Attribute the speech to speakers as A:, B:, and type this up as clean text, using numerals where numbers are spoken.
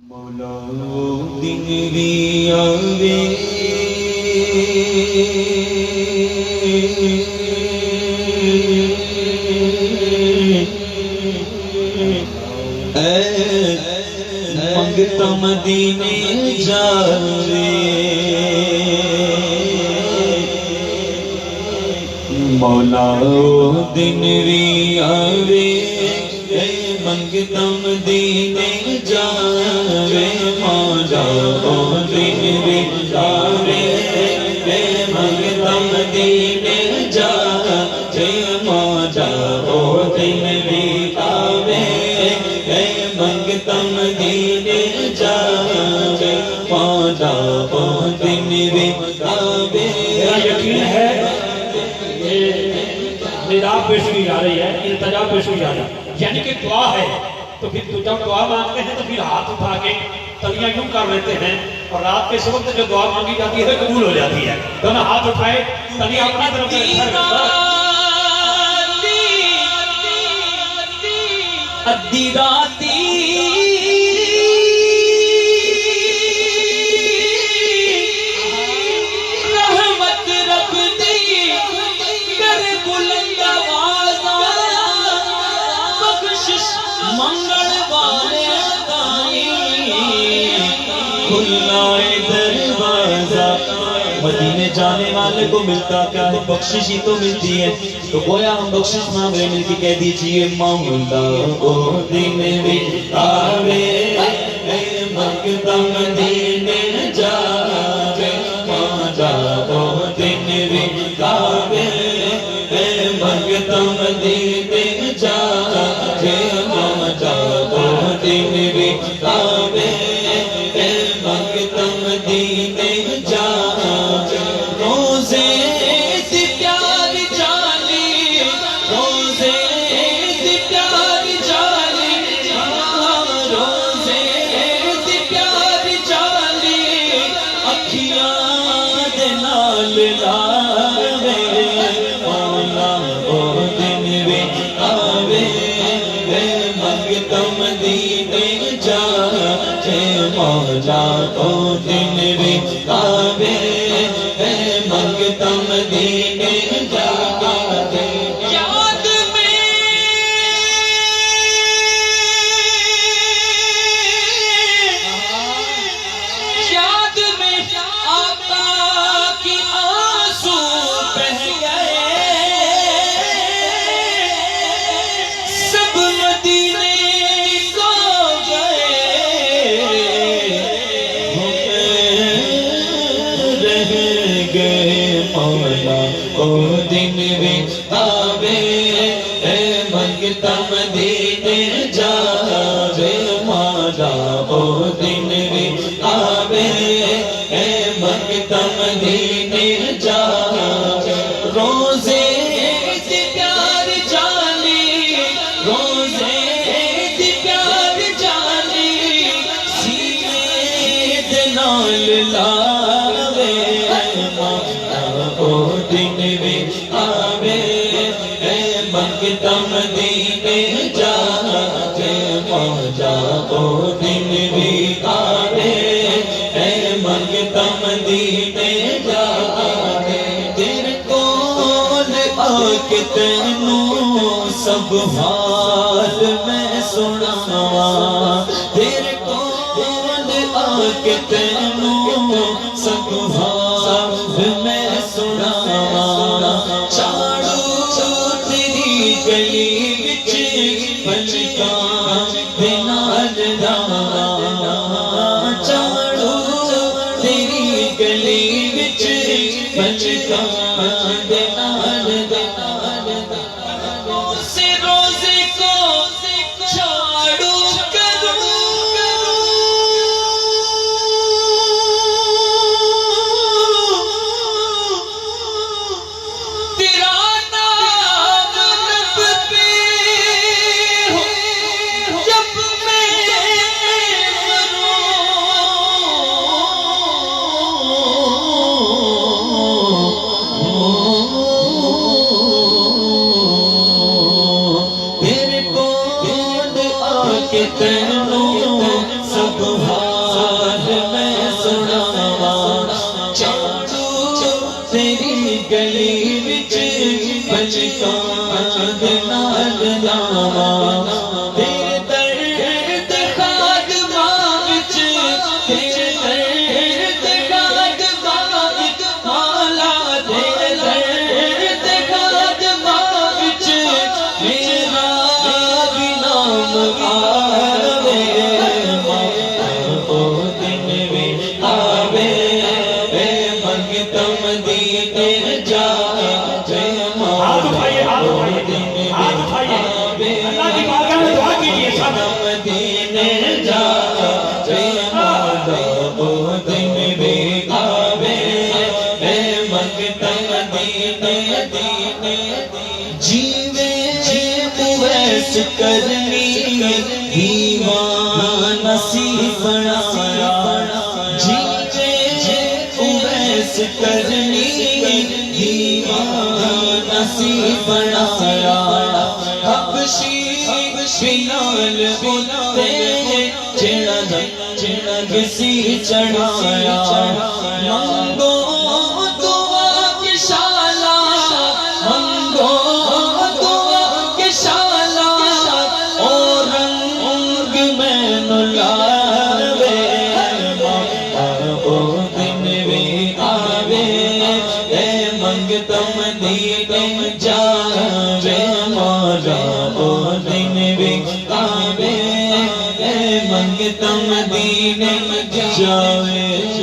A: مولا وہ دن بھی آوے منگتا مدینے جاوے مولا وہ دن بھی آوے منگتا مدینے جاوے مولا وہ دن بھی آوے منگتا مدینے جاوے مولا وہ دن بھی آوے منگتا مدینے جاوے مولا وہ دن بھی آوے.
B: میرا یقین ہے ندا پیش کی جا رہی ہے، التجا پیش کی جا رہی ہے، یعنی کہ دعا ہے. تو پھر جب دعا مانگتے ہیں تو پھر ہاتھ اٹھا کے تلیاں یوں کر لیتے ہیں، اور رات کے وقت جو دعا مانگی جاتی ہے قبول ہو جاتی ہے. دونوں ہاتھ اٹھائے، تلیاں اپنی طرف ادی راتی رحمت رب دی کر بلند آوازاں بخشش منگل والے تائیں
A: کھلا ہے دروازہ. مدینے جانے والے کو ملتا کیا ہے؟ بخشش ہی تو ملتی ہے. تو گویا ہم بخشش مانگ رہے، مل کے کہہ دیجئے مولا وہ دن بھی آوے منگتا مدینے جاوے مولا وہ دن بھی آوے منگتا مدینے جاوے مولا وہ دن بھی آوے منگتا مدینے جاوے. روزے دی پیار جالی روزے دی پیار جالی روزے دی پیار جالی اکھیاں دے نال لاوے مولا وہ دن بھی آوے منگتا مدینے جاوے مولا وہ دن بھی آوے منگتا مدینے جاوے. یاد میں یاد میں آقا کی آنسو بہہ گئے سب مدینے کو گئے رہ گئے مولا وہ دن بھی آوے منگتا مدینے جاوے مولا وہ دن بھی آوے منگتا مدینے جاوے. روزے دی پیار جالی روزے دی پیار جالی سینے دے نال لاوے مولا وہ دن بھی آوے منگتا مدینے جاوے مولا وہ دن بھی آوے منگتا مدینے جاوے. تیرے کول آ کے تینوں سب حال میں سناواں تیرے کول آ کے تینوں سب حال میں سناواں. چاڑو تیری گلی وچ پلکاں دے نال جاواں چاڑو تیری گلی وچ پلکاں دے نال سے روزے کو چھاڑو کروں تیرا نام رب پہ ہو جب میں تینوں سب تیرے درد خادمہ وچ تیرے درد خادمہ وچ مولا تیرے درد خادمہ وچ میرا بھی نام آوے او دن بھی آوے منگتم دیتے جاوے
B: ہاتھ اٹھائیے ہاتھ اٹھائیے ہاتھ اٹھائیے اللہ کی بارگاہ میں دعا کیجیے سب
A: مدینے جاوے مولا او دن بھی آوے منگتم دیتے جیوے اویس کرنی دیوان نصیب بنایا جیوے اویس کرنی دیوان نصیب بنایا حبشی بلال بنتے جڑا کسی چڑھایا مانگو دعا کی شالا مانگو دعا کی شالا اور رنگ میں نلاوے او دن بھی آوے اے منگتم دیتم جاوے مولا او دن بھی آوے اے منگتم دیتم جاوے